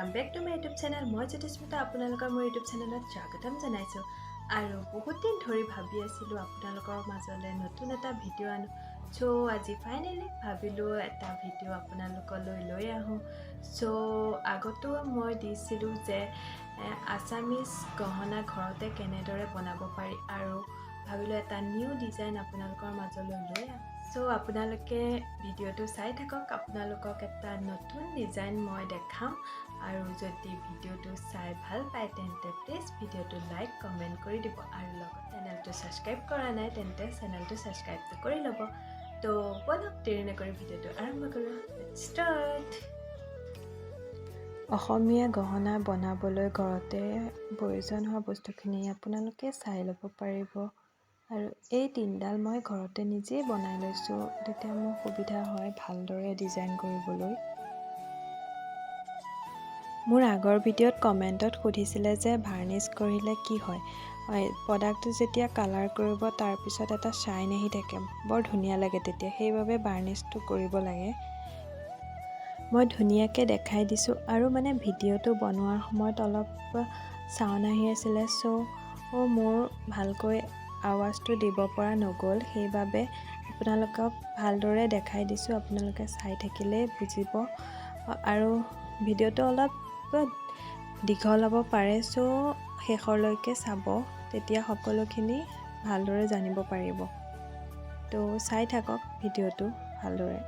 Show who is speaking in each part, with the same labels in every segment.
Speaker 1: Welcome back to my YouTube channel. মই Jyotismita আপোনালোকৰ মোৰ YouTube চেনেলত স্বাগতম জনাইছো আৰু বহুত দিন ধৰি ভাবি আছিলো আপোনালোকৰ মাজলৈ নতুন এটা ভিডিও আনো সো আজি ফাইনালি ভাবিলো এটা ভিডিও আপোনালোকলৈ লৈ আহো সো আগতো মই দিছিলো যে আসামিজ গহনা ঘৰতে কেনেদৰে বনাব পাৰি আৰু ভাবিলো এটা নিউ ডিজাইন আপোনালোকৰ মাজলৈ লৈ আহো সো আপোনালোকে ভিডিওটো চাই থাকক আপোনালোকক এটা নতুন ডিজাইন মই দেখাম আৰু যদি ভিডিওটো চাই ভাল পায় তেন্তে প্লিজ ভিডিওটো লাইক কমেন্ট কৰি দিব আৰু লগত চেনেলটো সাবস্ক্ৰাইব কৰা নাই তেন্তে চেনেলটো সাবস্ক্ৰাইব কৰি ল'ব তো বলক দেৰি নকৰি ভিডিওটো আৰম্ভ কৰো লেটস ষ্টাৰ্ট অসমীয়া গহনা বনাবলৈ ঘৰতে প্ৰয়োজন হোৱা বস্তুখিনি আপোনালোকে চাই ল'ব পাৰিব আৰু এই তিনডাল মই ঘৰতে নিজে বনাই লৈছো তেতিয়া মোৰ সুবিধা হয় ভালদৰে ডিজাইন কৰিবলৈ মোৰ আগৰ ভিডিওত কমেন্টত সুধিছিলে যে ভাৰ্নিশ কৰিলে কি হয় প্ৰডাক্টটো যেতিয়া কালাৰ কৰিব তাৰ পিছত এটা শাইন আহি থাকে বৰ ধুনীয়া লাগে তেতিয়া সেইভাবে ভাৰ্নিশটো কৰিব লাগে মই ধুনীয়াকৈ দেখাই দিছো আৰু মানে ভিডিওটো বনোৱাৰ সময়ত অলপ সাউণ্ড আহি আছিল সো মোৰ ভালকৈ আৱাজটো দিব পৰা নগল সেইভাবে আপোনালোকক ভালদৰে দেখাই দিছো আপোনালোকে চাই থাকিলে বুজিব আৰু ভিডিওটো অলপ দীঘল হ'ব পাৰে সো শেষলৈকে চাব তেতিয়া সকলোখিনি ভালদৰে জানিব পাৰিব তো চাই থাকক ভিডিওটো ভালদৰে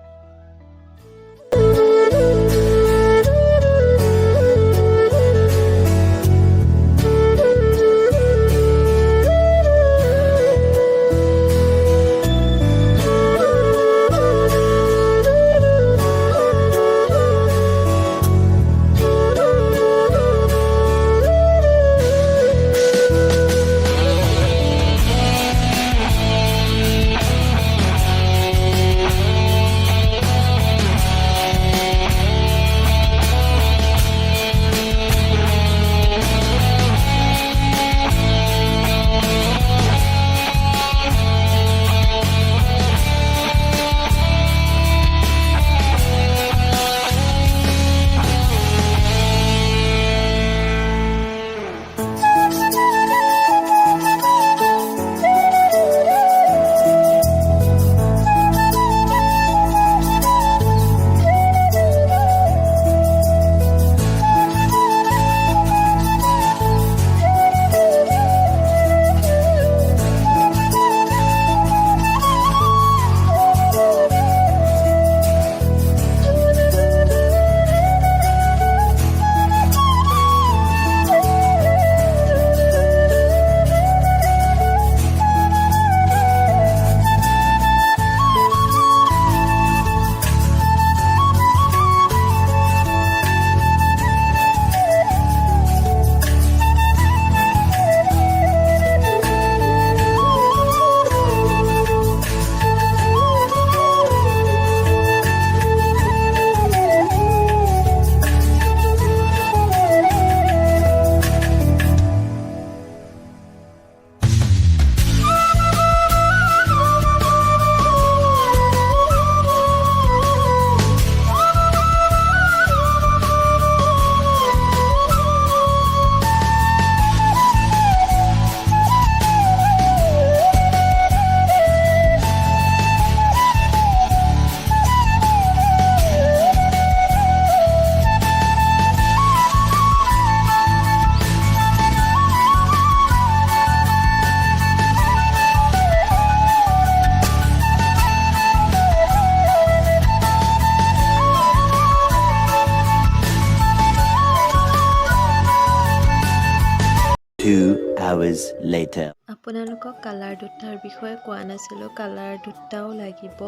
Speaker 2: hours later.
Speaker 1: আপোনালোকক কালাৰ দুটাৰ বিষয়ে কোৱা নাছিলো কালাৰ দুটাও লাগিব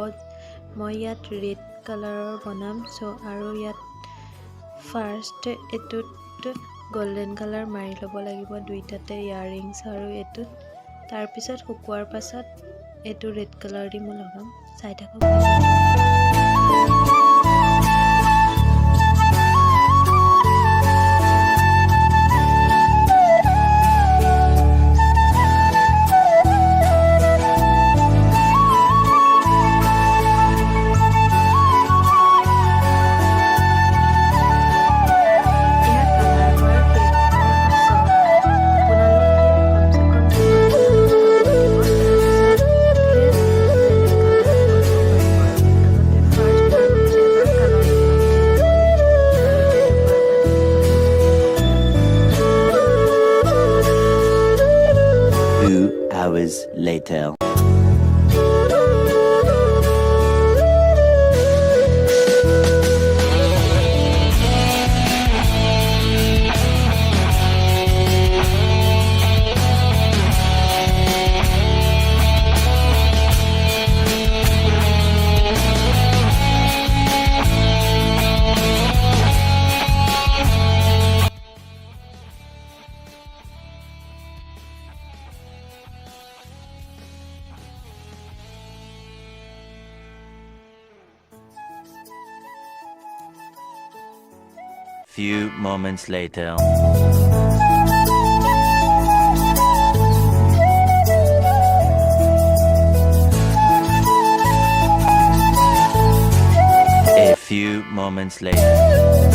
Speaker 1: মই ইয়াত ৰেড কালাৰৰ বনাম সো আৰু ইয়াত ফাৰ্ষ্ট এটুত গোল্ডেন কালাৰ মাৰি ল'ব লাগিব দুইটাতে ইয়াৰিংছ আৰু এটুত তাৰ পিছত শুকুৱাৰ পাছত এটু ৰেড কালাৰ দি মই লগাম চাই থাকক
Speaker 2: few moments later. A few moments later.